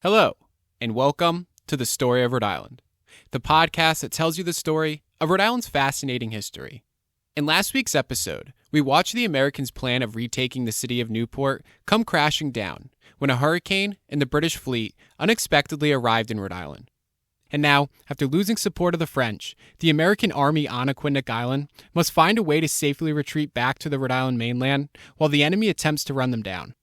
Hello, and welcome to The Story of Rhode Island, the podcast that tells you the story of Rhode Island's fascinating history. In last week's episode, we watched the Americans' plan of retaking the city of Newport come crashing down when a hurricane and the British fleet unexpectedly arrived in Rhode Island. And now, after losing support of the French, the American army on Aquidneck Island must find a way to safely retreat back to the Rhode Island mainland while the enemy attempts to run them down.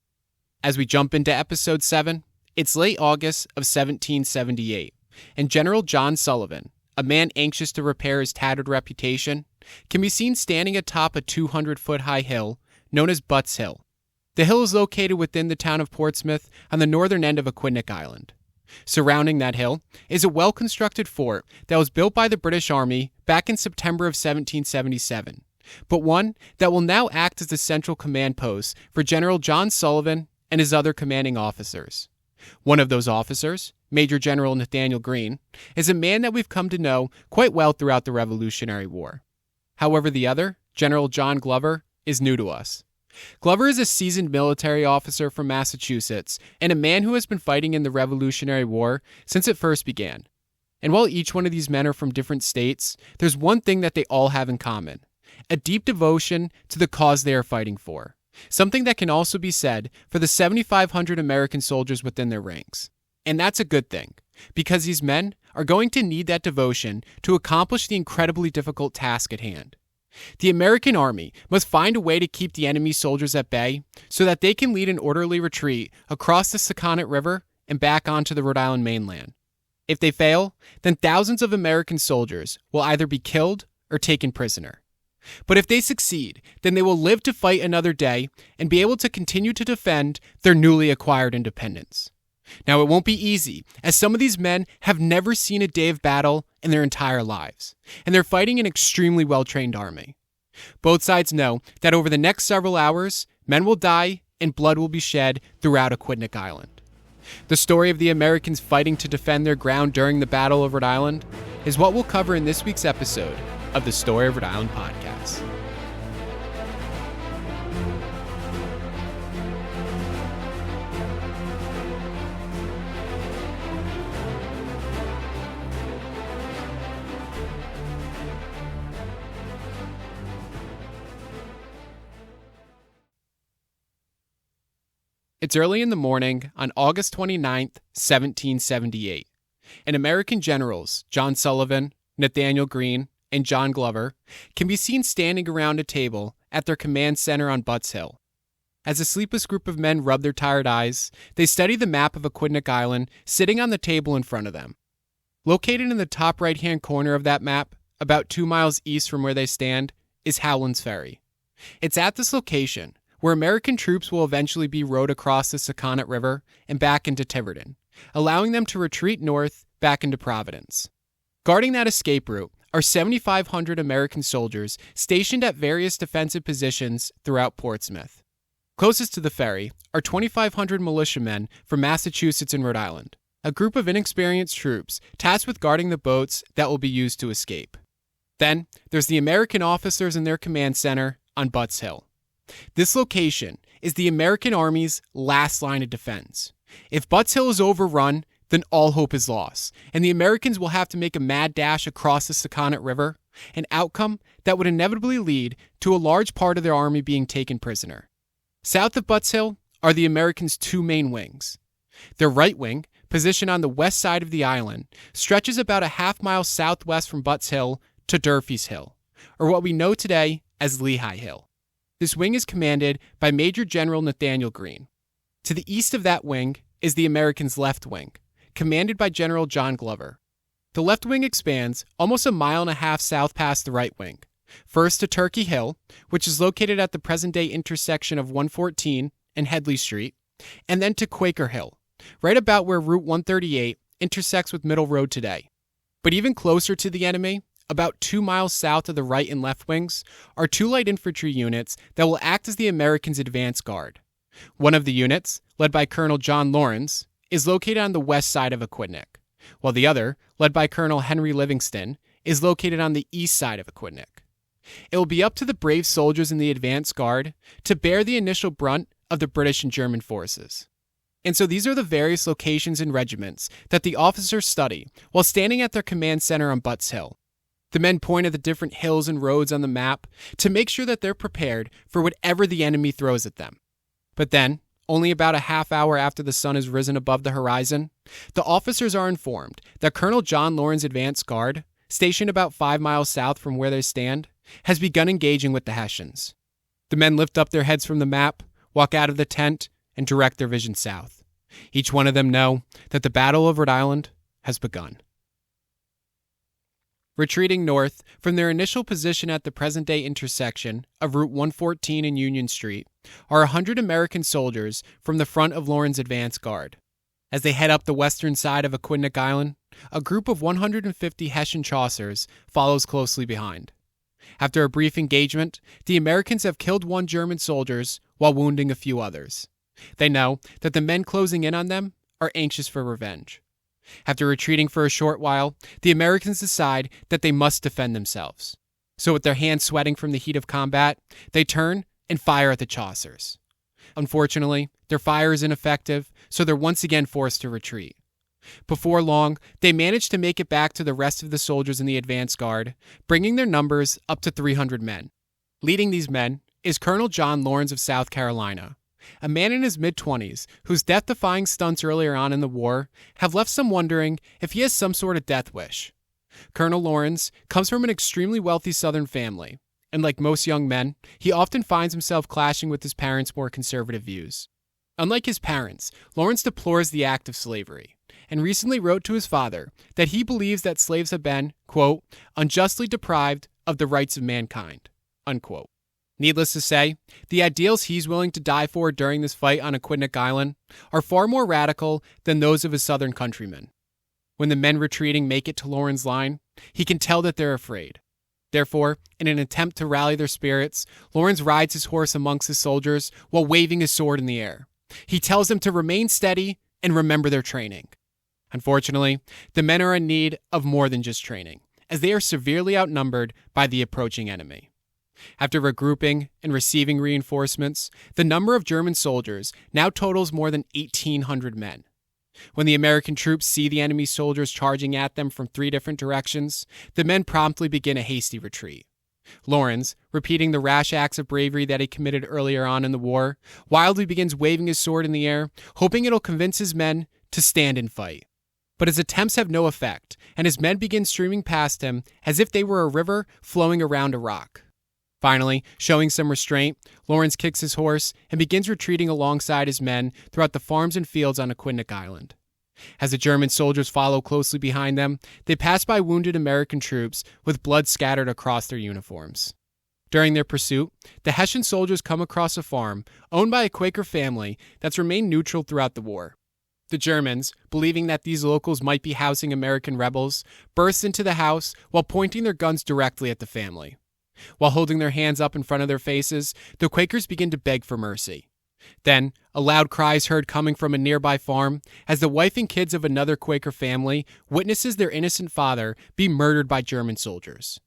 As we jump into episode 7, it's late August of 1778, and General John Sullivan, a man anxious to repair his tattered reputation, can be seen standing atop a 200-foot-high hill known as Butts Hill. The hill is located within the town of Portsmouth on the northern end of Aquidneck Island. Surrounding that hill is a well-constructed fort that was built by the British Army back in September of 1777, but one that will now act as the central command post for General John Sullivan and his other commanding officers. One of those officers, Major General Nathanael Greene, is a man that we've come to know quite well throughout the Revolutionary War. However, the other, General John Glover, is new to us. Glover is a seasoned military officer from Massachusetts and a man who has been fighting in the Revolutionary War since it first began. And while each one of these men are from different states, there's one thing that they all have in common: a deep devotion to the cause they are fighting for. Something that can also be said for the 7,500 American soldiers within their ranks. And that's a good thing, because these men are going to need that devotion to accomplish the incredibly difficult task at hand. The American army must find a way to keep the enemy soldiers at bay so that they can lead an orderly retreat across the Sakonnet River and back onto the Rhode Island mainland. If they fail, then thousands of American soldiers will either be killed or taken prisoner. But if they succeed, then they will live to fight another day and be able to continue to defend their newly acquired independence. Now, it won't be easy, as some of these men have never seen a day of battle in their entire lives, and they're fighting an extremely well-trained army. Both sides know that over the next several hours, men will die and blood will be shed throughout Aquidneck Island. The story of the Americans fighting to defend their ground during the Battle of Rhode Island is what we'll cover in this week's episode of the Story of Rhode Island podcast. It's early in the morning on August 29th, 1778, and American generals John Sullivan, Nathanael Greene, and John Glover can be seen standing around a table at their command center on Butts Hill. As a sleepless group of men rub their tired eyes, they study the map of Aquidneck Island sitting on the table in front of them. Located in the top right-hand corner of that map, about 2 miles east from where they stand, is Howland's Ferry. It's at this location where American troops will eventually be rowed across the Sakonnet River and back into Tiverton, allowing them to retreat north back into Providence. Guarding that escape route are 7,500 American soldiers stationed at various defensive positions throughout Portsmouth. Closest to the ferry are 2,500 militiamen from Massachusetts and Rhode Island, a group of inexperienced troops tasked with guarding the boats that will be used to escape. Then, there's the American officers in their command center on Butts Hill. This location is the American Army's last line of defense. If Butts Hill is overrun, then all hope is lost, and the Americans will have to make a mad dash across the Sakonnet River, an outcome that would inevitably lead to a large part of their army being taken prisoner. South of Butts Hill are the Americans' two main wings. Their right wing, positioned on the west side of the island, stretches about a half-mile southwest from Butts Hill to Durfee's Hill, or what we know today as Lehigh Hill. This wing is commanded by Major General Nathanael Greene. To the east of that wing is the Americans' left wing, commanded by General John Glover. The left wing expands almost 1.5 miles south past the right wing, first to Turkey Hill, which is located at the present-day intersection of 114 and Headley Street, and then to Quaker Hill, right about where Route 138 intersects with Middle Road today. But even closer to the enemy, about 2 miles south of the right and left wings, are 2 light infantry units that will act as the Americans' advance guard. One of the units, led by Colonel John Lawrence, is located on the west side of Aquidneck, while the other, led by Colonel Henry Livingston, is located on the east side of Aquidneck. It will be up to the brave soldiers in the advance guard to bear the initial brunt of the British and German forces. And so these are the various locations and regiments that the officers study while standing at their command center on Butts Hill. The men point at the different hills and roads on the map to make sure that they're prepared for whatever the enemy throws at them. But then, only about a half hour after the sun has risen above the horizon, the officers are informed that Colonel John Lauren's advance guard, stationed about 5 miles south from where they stand, has begun engaging with the Hessians. The men lift up their heads from the map, walk out of the tent, and direct their vision south. Each one of them know that the Battle of Rhode Island has begun. Retreating north from their initial position at the present-day intersection of Route 114 and Union Street are 100 American soldiers from the front of Lauren's advance guard. As they head up the western side of Aquidneck Island, a group of 150 Hessian Chaucers follows closely behind. After a brief engagement, the Americans have killed 1 German soldier while wounding a few others. They know that the men closing in on them are anxious for revenge. After retreating for a short while, the Americans decide that they must defend themselves. So with their hands sweating from the heat of combat, they turn and fire at the Chaucers. Unfortunately, their fire is ineffective, so they're once again forced to retreat. Before long, they manage to make it back to the rest of the soldiers in the advance guard, bringing their numbers up to 300 men. Leading these men is Colonel John Lawrence of South Carolina, a man in his mid-20s whose death-defying stunts earlier on in the war have left some wondering if he has some sort of death wish. Colonel Lawrence comes from an extremely wealthy Southern family, and like most young men, he often finds himself clashing with his parents' more conservative views. Unlike his parents, Lawrence deplores the act of slavery, and recently wrote to his father that he believes that slaves have been, quote, unjustly deprived of the rights of mankind, unquote. Needless to say, the ideals he's willing to die for during this fight on Aquidneck Island are far more radical than those of his southern countrymen. When the men retreating make it to Lauren's line, he can tell that they're afraid. Therefore, in an attempt to rally their spirits, Lawrence rides his horse amongst his soldiers while waving his sword in the air. He tells them to remain steady and remember their training. Unfortunately, the men are in need of more than just training, as they are severely outnumbered by the approaching enemy. After regrouping and receiving reinforcements, the number of German soldiers now totals more than 1,800 men. When the American troops see the enemy soldiers charging at them from 3 different directions, the men promptly begin a hasty retreat. Lawrence, repeating the rash acts of bravery that he committed earlier on in the war, wildly begins waving his sword in the air, hoping it'll convince his men to stand and fight. But his attempts have no effect, and his men begin streaming past him as if they were a river flowing around a rock. Finally, showing some restraint, Lawrence kicks his horse and begins retreating alongside his men throughout the farms and fields on Aquidneck Island. As the German soldiers follow closely behind them, they pass by wounded American troops with blood scattered across their uniforms. During their pursuit, the Hessian soldiers come across a farm owned by a Quaker family that's remained neutral throughout the war. The Germans, believing that these locals might be housing American rebels, burst into the house while pointing their guns directly at the family. While holding their hands up in front of their faces, the Quakers begin to beg for mercy. Then, a loud cry is heard coming from a nearby farm as the wife and kids of another Quaker family witnesses their innocent father be murdered by German soldiers.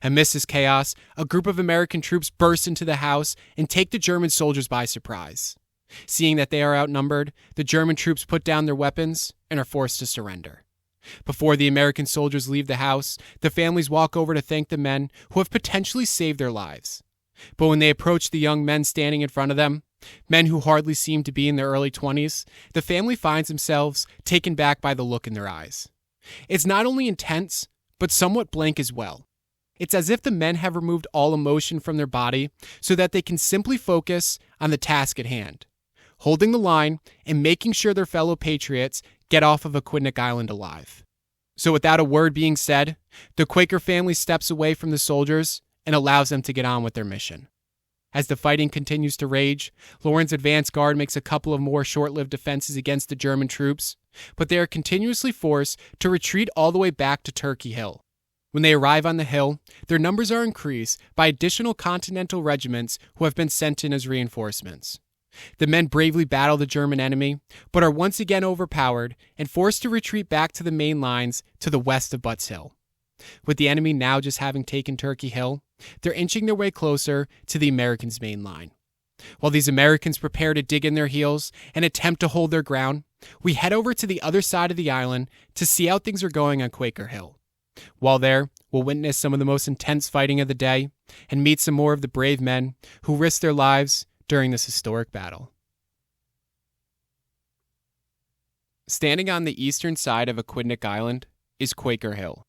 Amidst this chaos, a group of American troops burst into the house and take the German soldiers by surprise. Seeing that they are outnumbered, the German troops put down their weapons and are forced to surrender. Before the American soldiers leave the house, the families walk over to thank the men who have potentially saved their lives. But when they approach the young men standing in front of them, men who hardly seem to be in their early 20s, the family finds themselves taken back by the look in their eyes. It's not only intense, but somewhat blank as well. It's as if the men have removed all emotion from their body so that they can simply focus on the task at hand, holding the line and making sure their fellow patriots get off of Aquidneck Island alive. So without a word being said, the Quaker family steps away from the soldiers and allows them to get on with their mission. As the fighting continues to rage, Lawrence's advance guard makes a couple of more short-lived defenses against the German troops, but they are continuously forced to retreat all the way back to Turkey Hill. When they arrive on the hill, their numbers are increased by additional Continental regiments who have been sent in as reinforcements. The men bravely battle the German enemy, but are once again overpowered and forced to retreat back to the main lines to the west of Butts Hill. With the enemy now just having taken Turkey Hill, they're inching their way closer to the Americans' main line. While these Americans prepare to dig in their heels and attempt to hold their ground, we head over to the other side of the island to see how things are going on Quaker Hill. While there, we'll witness some of the most intense fighting of the day and meet some more of the brave men who risked their lives during this historic battle. Standing on the eastern side of Aquidneck Island is Quaker Hill.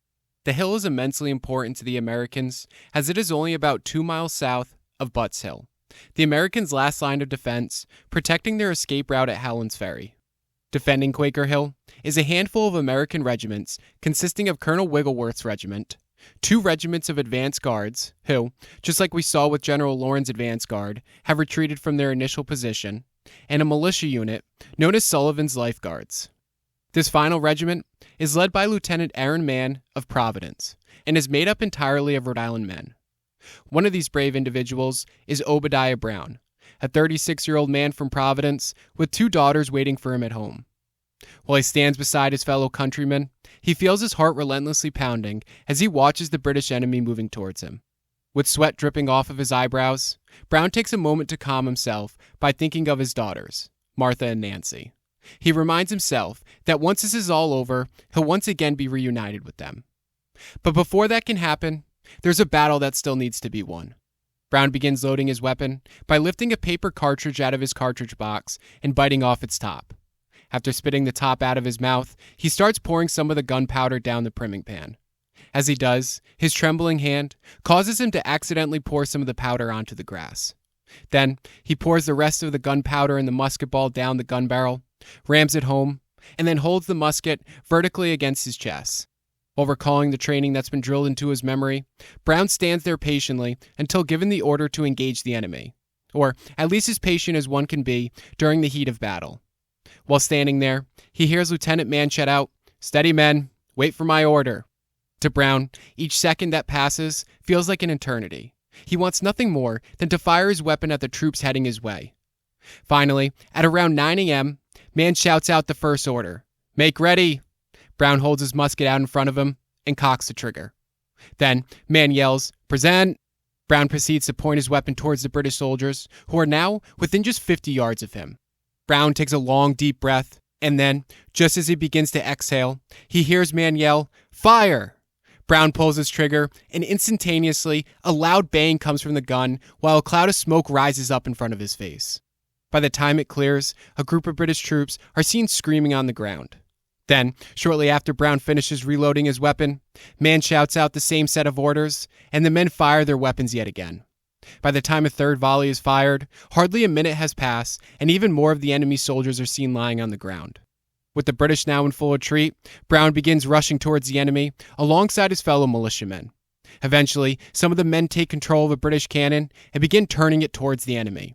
The hill is immensely important to the Americans as it is only about 2 miles south of Butts Hill, the Americans' last line of defense, protecting their escape route at Howland's Ferry. Defending Quaker Hill is a handful of American regiments consisting of Colonel Wiggleworth's regiment, 2 regiments of advance guards who, just like we saw with General Lauren's advance guard, have retreated from their initial position, and a militia unit known as Sullivan's Life Guards. This final regiment is led by Lieutenant Aaron Mann of Providence and is made up entirely of Rhode Island men. One of these brave individuals is Obadiah Brown, a 36-year-old man from Providence with 2 daughters waiting for him at home. While he stands beside his fellow countrymen, he feels his heart relentlessly pounding as he watches the British enemy moving towards him. With sweat dripping off of his eyebrows, Brown takes a moment to calm himself by thinking of his daughters, Martha and Nancy. He reminds himself that once this is all over, he'll once again be reunited with them. But before that can happen, there's a battle that still needs to be won. Brown begins loading his weapon by lifting a paper cartridge out of his cartridge box and biting off its top. After spitting the top out of his mouth, he starts pouring some of the gunpowder down the priming pan. As he does, his trembling hand causes him to accidentally pour some of the powder onto the grass. Then, he pours the rest of the gunpowder and the musket ball down the gun barrel, rams it home, and then holds the musket vertically against his chest. While recalling the training that's been drilled into his memory, Brown stands there patiently until given the order to engage the enemy, or at least as patient as one can be during the heat of battle. While standing there, he hears Lieutenant Mann shout out, "Steady, men, wait for my order." To Brown, each second that passes feels like an eternity. He wants nothing more than to fire his weapon at the troops heading his way. Finally, at around 9 a.m., Mann shouts out the first order, "Make ready." Brown holds his musket out in front of him and cocks the trigger. Then, Mann yells, "Present." Brown proceeds to point his weapon towards the British soldiers, who are now within just 50 yards of him. Brown takes a long, deep breath, and then, just as he begins to exhale, he hears Mann yell, "Fire!" Brown pulls his trigger, and instantaneously, a loud bang comes from the gun while a cloud of smoke rises up in front of his face. By the time it clears, a group of British troops are seen screaming on the ground. Then, shortly after Brown finishes reloading his weapon, Mann shouts out the same set of orders, and the men fire their weapons yet again. By the time a third volley is fired, hardly a minute has passed, and even more of the enemy soldiers are seen lying on the ground. With the British now in full retreat, Brown begins rushing towards the enemy alongside his fellow militiamen. Eventually, some of the men take control of a British cannon and begin turning it towards the enemy.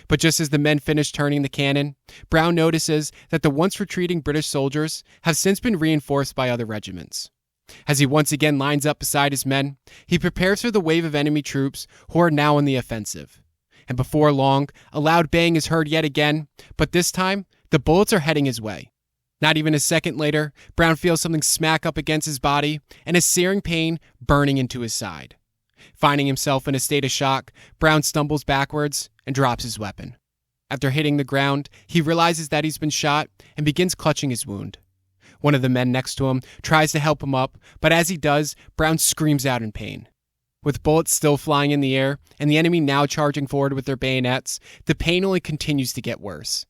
But just as the men finish turning the cannon, Brown notices that the once retreating British soldiers have since been reinforced by other regiments. As he once again lines up beside his men, he prepares for the wave of enemy troops who are now on the offensive. And before long, a loud bang is heard yet again, but this time, the bullets are heading his way. Not even a second later, Brown feels something smack up against his body and a searing pain burning into his side. Finding himself in a state of shock, Brown stumbles backwards and drops his weapon. After hitting the ground, he realizes that he's been shot and begins clutching his wound. One of the men next to him tries to help him up, but as he does, Brown screams out in pain. With bullets still flying in the air and the enemy now charging forward with their bayonets, the pain only continues to get worse.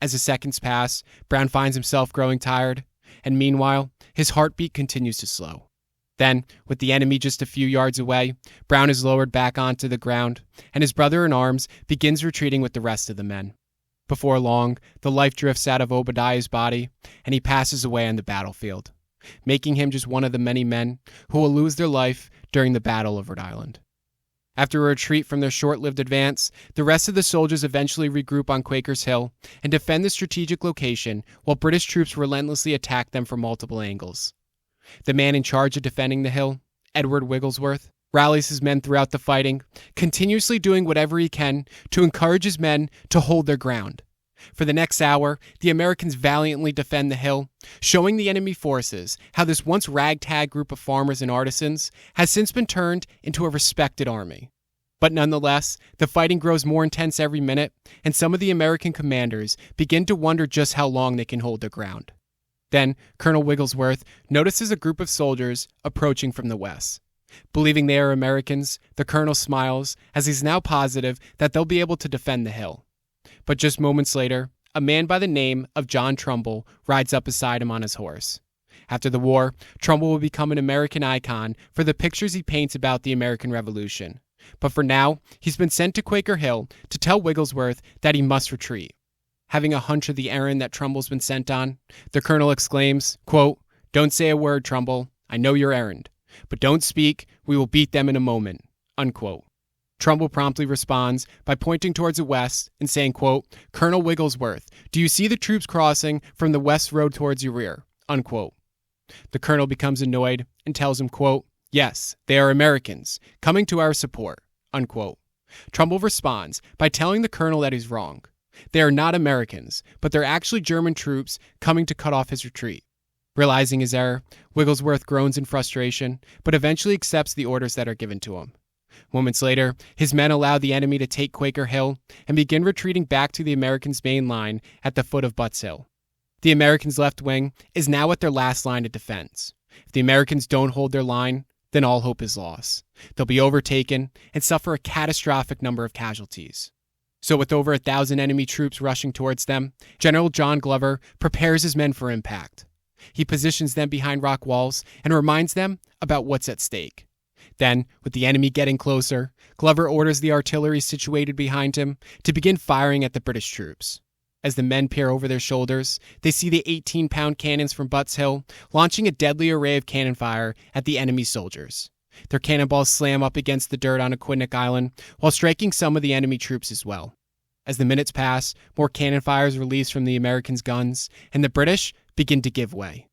As the seconds pass, Brown finds himself growing tired, and meanwhile, his heartbeat continues to slow. Then, with the enemy just a few yards away, Brown is lowered back onto the ground, and his brother-in-arms begins retreating with the rest of the men. Before long, the life drifts out of Obadiah's body, and he passes away on the battlefield, making him just one of the many men who will lose their life during the Battle of Rhode Island. After a retreat from their short-lived advance, the rest of the soldiers eventually regroup on Quakers Hill and defend the strategic location while British troops relentlessly attack them from multiple angles. The man in charge of defending the hill, Edward Wigglesworth, rallies his men throughout the fighting, continuously doing whatever he can to encourage his men to hold their ground. For the next hour, the Americans valiantly defend the hill, showing the enemy forces how this once ragtag group of farmers and artisans has since been turned into a respected army. But nonetheless, the fighting grows more intense every minute, and some of the American commanders begin to wonder just how long they can hold their ground. Then, Colonel Wigglesworth notices a group of soldiers approaching from the west. Believing they are Americans, the colonel smiles as he's now positive that they'll be able to defend the hill. But just moments later, a man by the name of John Trumbull rides up beside him on his horse. After the war, Trumbull will become an American icon for the pictures he paints about the American Revolution. But for now, he's been sent to Quaker Hill to tell Wigglesworth that he must retreat. Having a hunch of the errand that Trumbull's been sent on, the colonel exclaims, quote, "Don't say a word, Trumbull. I know your errand. But don't speak. We will beat them in a moment." Unquote. Trumbull promptly responds by pointing towards the west and saying, quote, "Colonel Wigglesworth, do you see the troops crossing from the west road towards your rear?" Unquote. The colonel becomes annoyed and tells him, quote, "Yes, they are Americans, coming to our support." Unquote. Trumbull responds by telling the colonel that he's wrong. They are not Americans, but they're actually German troops coming to cut off his retreat. Realizing his error, Wigglesworth groans in frustration, but eventually accepts the orders that are given to him. Moments later, his men allow the enemy to take Quaker Hill and begin retreating back to the Americans' main line at the foot of Butts Hill. The Americans' left wing is now at their last line of defense. If the Americans don't hold their line, then all hope is lost. They'll be overtaken and suffer a catastrophic number of casualties. So with over 1,000 enemy troops rushing towards them, General John Glover prepares his men for impact. He positions them behind rock walls and reminds them about what's at stake. Then, with the enemy getting closer, Glover orders the artillery situated behind him to begin firing at the British troops. As the men peer over their shoulders, they see the 18-pound cannons from Butts Hill launching a deadly array of cannon fire at the enemy soldiers. Their cannonballs slam up against the dirt on Aquidneck Island while striking some of the enemy troops as well. As the minutes pass, more cannon fire is released from the Americans' guns, and the British begin to give way.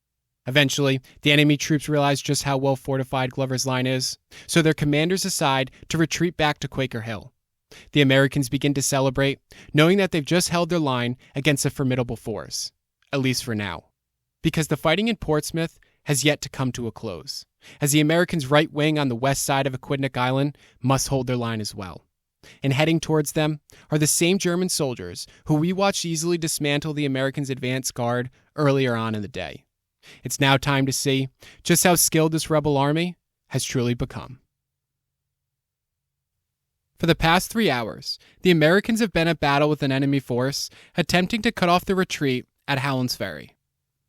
Eventually, the enemy troops realize just how well fortified Glover's line is, so their commanders decide to retreat back to Quaker Hill. The Americans begin to celebrate, knowing that they've just held their line against a formidable force, at least for now. Because the fighting in Portsmouth has yet to come to a close, as the Americans' right wing on the west side of Aquidneck Island must hold their line as well. And heading towards them are the same German soldiers who we watched easily dismantle the Americans' advance guard earlier on in the day. It's now time to see just how skilled this rebel army has truly become. For the past 3 hours, the Americans have been at battle with an enemy force attempting to cut off the retreat at Howland's Ferry.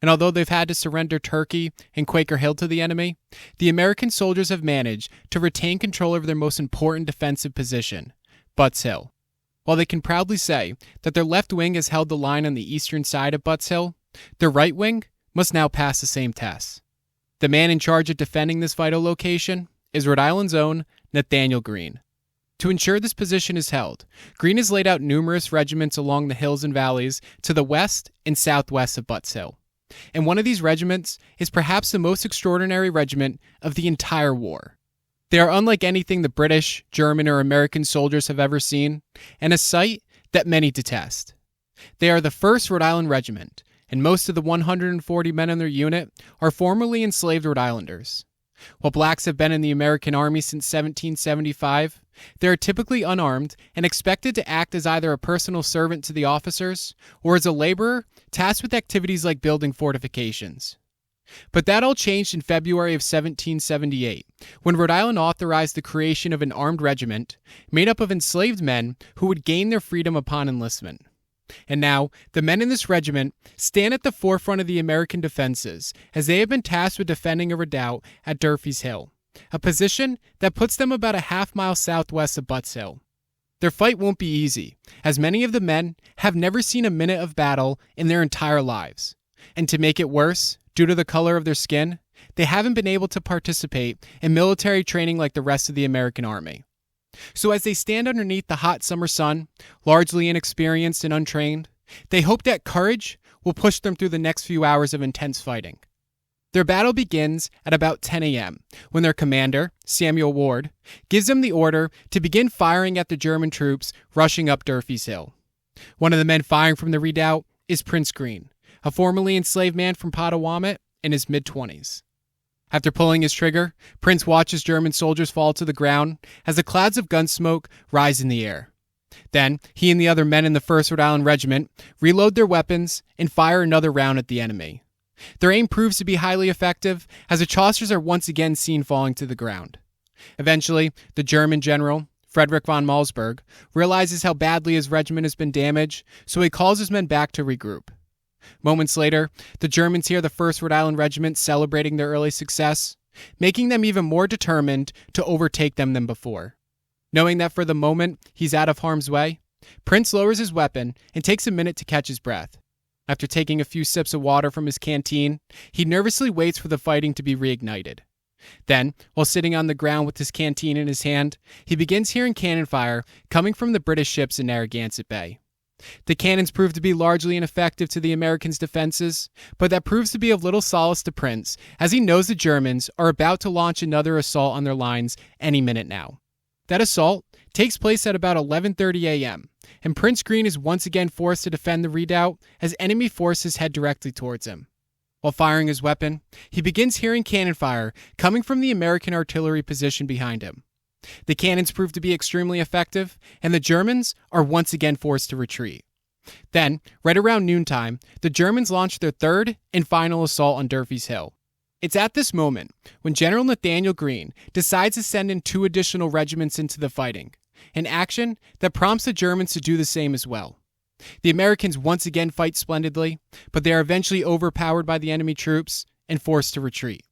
And although they've had to surrender Turkey and Quaker Hill to the enemy, the American soldiers have managed to retain control over their most important defensive position, Butts Hill. While they can proudly say that their left wing has held the line on the eastern side of Butts Hill, their right wing must now pass the same test. The man in charge of defending this vital location is Rhode Island's own Nathanael Greene. To ensure this position is held, Greene has laid out numerous regiments along the hills and valleys to the west and southwest of Butts Hill. And one of these regiments is perhaps the most extraordinary regiment of the entire war. They are unlike anything the British, German, or American soldiers have ever seen, and a sight that many detest. They are the 1st Rhode Island Regiment, and most of the 140 men in their unit are formerly enslaved Rhode Islanders. While blacks have been in the American Army since 1775, they are typically unarmed and expected to act as either a personal servant to the officers or as a laborer tasked with activities like building fortifications. But that all changed in February of 1778, when Rhode Island authorized the creation of an armed regiment made up of enslaved men who would gain their freedom upon enlistment. And now, the men in this regiment stand at the forefront of the American defenses, as they have been tasked with defending a redoubt at Durfee's Hill, a position that puts them about a half-mile southwest of Butts Hill. Their fight won't be easy, as many of the men have never seen a minute of battle in their entire lives. And to make it worse, due to the color of their skin, they haven't been able to participate in military training like the rest of the American Army. So as they stand underneath the hot summer sun, largely inexperienced and untrained, they hope that courage will push them through the next few hours of intense fighting. Their battle begins at about 10 a.m., when their commander, Samuel Ward, gives them the order to begin firing at the German troops rushing up Durfee's Hill. One of the men firing from the redoubt is Prince Greene, a formerly enslaved man from Potawatomi in his mid-20s. After pulling his trigger, Prince watches German soldiers fall to the ground as the clouds of gun smoke rise in the air. Then, he and the other men in the 1st Rhode Island Regiment reload their weapons and fire another round at the enemy. Their aim proves to be highly effective as the Chaucers are once again seen falling to the ground. Eventually, the German general, Friedrich von Malsburg, realizes how badly his regiment has been damaged, so he calls his men back to regroup. Moments later, the Germans hear the 1st Rhode Island Regiment celebrating their early success, making them even more determined to overtake them than before. Knowing that for the moment he's out of harm's way, Prince lowers his weapon and takes a minute to catch his breath. After taking a few sips of water from his canteen, he nervously waits for the fighting to be reignited. Then, while sitting on the ground with his canteen in his hand, he begins hearing cannon fire coming from the British ships in Narragansett Bay. The cannons prove to be largely ineffective to the Americans' defenses, but that proves to be of little solace to Prince, as he knows the Germans are about to launch another assault on their lines any minute now. That assault takes place at about 11:30 a.m., and Prince Greene is once again forced to defend the redoubt as enemy forces head directly towards him. While firing his weapon, he begins hearing cannon fire coming from the American artillery position behind him. The cannons prove to be extremely effective, and the Germans are once again forced to retreat. Then, right around noontime, the Germans launch their third and final assault on Durfee's Hill. It's at this moment when General Nathanael Greene decides to send in 2 additional regiments into the fighting, an action that prompts the Germans to do the same as well. The Americans once again fight splendidly, but they are eventually overpowered by the enemy troops and forced to retreat.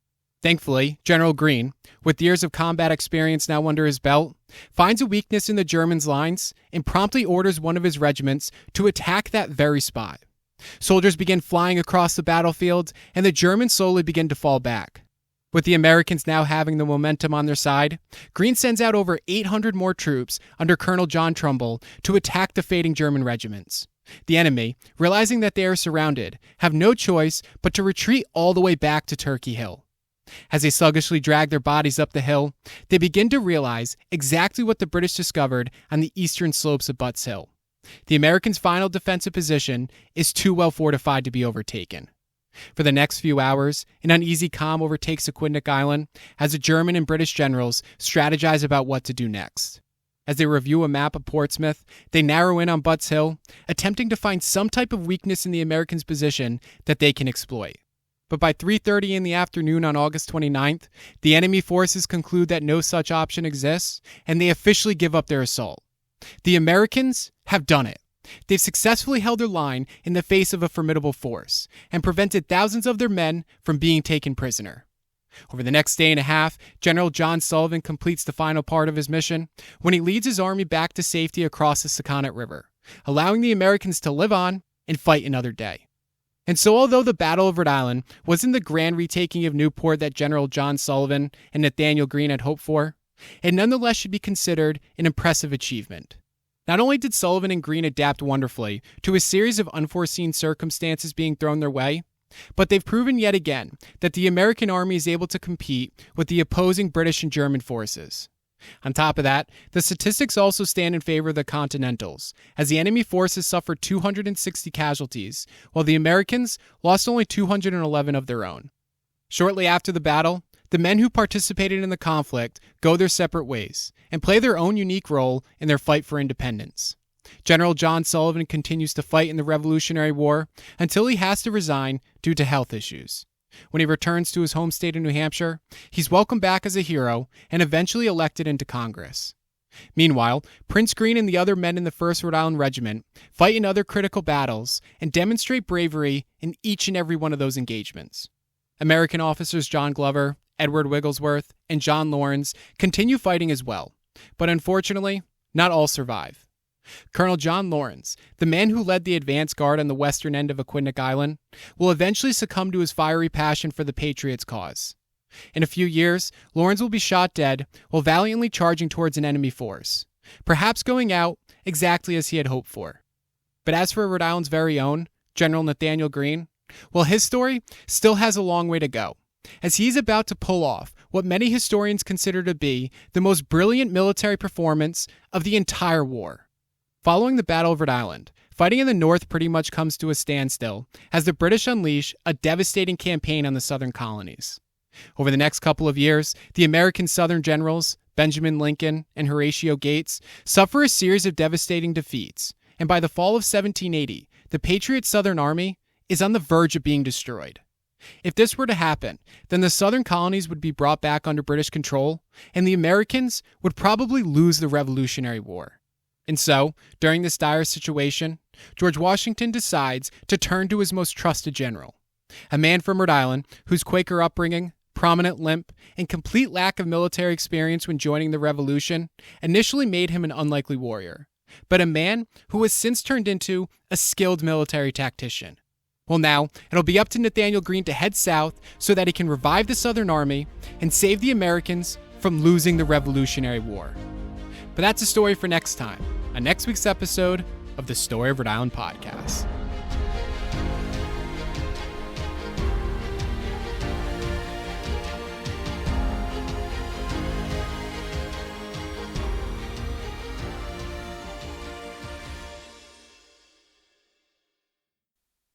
Thankfully, General Greene, with years of combat experience now under his belt, finds a weakness in the Germans' lines and promptly orders one of his regiments to attack that very spot. Soldiers begin flying across the battlefield, and the Germans slowly begin to fall back. With the Americans now having the momentum on their side, Greene sends out over 800 more troops under Colonel John Trumbull to attack the fading German regiments. The enemy, realizing that they are surrounded, have no choice but to retreat all the way back to Turkey Hill. As they sluggishly drag their bodies up the hill, they begin to realize exactly what the British discovered on the eastern slopes of Butts Hill. The Americans' final defensive position is too well fortified to be overtaken. For the next few hours, an uneasy calm overtakes Aquidneck Island as the German and British generals strategize about what to do next. As they review a map of Portsmouth, they narrow in on Butts Hill, attempting to find some type of weakness in the Americans' position that they can exploit. But by 3:30 in the afternoon on August 29th, the enemy forces conclude that no such option exists, and they officially give up their assault. The Americans have done it. They've successfully held their line in the face of a formidable force, and prevented thousands of their men from being taken prisoner. Over the next day and a half, General John Sullivan completes the final part of his mission when he leads his army back to safety across the Sakonnet River, allowing the Americans to live on and fight another day. And so although the Battle of Rhode Island wasn't the grand retaking of Newport that General John Sullivan and Nathanael Greene had hoped for, it nonetheless should be considered an impressive achievement. Not only did Sullivan and Greene adapt wonderfully to a series of unforeseen circumstances being thrown their way, but they've proven yet again that the American army is able to compete with the opposing British and German forces. On top of that, the statistics also stand in favor of the Continentals, as the enemy forces suffered 260 casualties, while the Americans lost only 211 of their own. Shortly after the battle, the men who participated in the conflict go their separate ways and play their own unique role in their fight for independence. General John Sullivan continues to fight in the Revolutionary War until he has to resign due to health issues. When he returns to his home state of New Hampshire, he's welcomed back as a hero and eventually elected into Congress. Meanwhile, Prince Greene and the other men in the 1st Rhode Island Regiment fight in other critical battles and demonstrate bravery in each and every one of those engagements. American officers John Glover, Edward Wigglesworth, and John Laurens continue fighting as well, but unfortunately, not all survive. Colonel John Laurens, the man who led the advance guard on the western end of Aquidneck Island, will eventually succumb to his fiery passion for the Patriots' cause. In a few years, Laurens will be shot dead while valiantly charging towards an enemy force, perhaps going out exactly as he had hoped for. But as for Rhode Island's very own, General Nathanael Greene, well, his story still has a long way to go, as he's about to pull off what many historians consider to be the most brilliant military performance of the entire war. Following the Battle of Rhode Island, fighting in the north pretty much comes to a standstill as the British unleash a devastating campaign on the southern colonies. Over the next couple of years, the American Southern generals, Benjamin Lincoln and Horatio Gates, suffer a series of devastating defeats, and by the fall of 1780, the Patriot Southern Army is on the verge of being destroyed. If this were to happen, then the Southern colonies would be brought back under British control, and the Americans would probably lose the Revolutionary War. And so, during this dire situation, George Washington decides to turn to his most trusted general, a man from Rhode Island whose Quaker upbringing, prominent limp, and complete lack of military experience when joining the Revolution initially made him an unlikely warrior, but a man who has since turned into a skilled military tactician. Well, now, it'll be up to Nathanael Greene to head south so that he can revive the Southern Army and save the Americans from losing the Revolutionary War. But that's a story for next time, on next week's episode of the Story of Rhode Island podcast.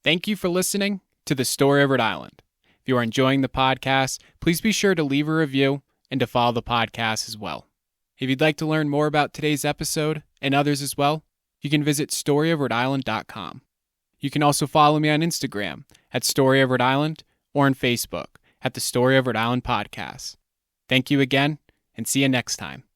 Thank you for listening to the Story of Rhode Island. If you are enjoying the podcast, please be sure to leave a review and to follow the podcast as well. If you'd like to learn more about today's episode and others as well, you can visit storyofrhodeisland.com. You can also follow me on Instagram at Story of Rhode Island or on Facebook at the Story of Rhode Island podcast. Thank you again, and see you next time.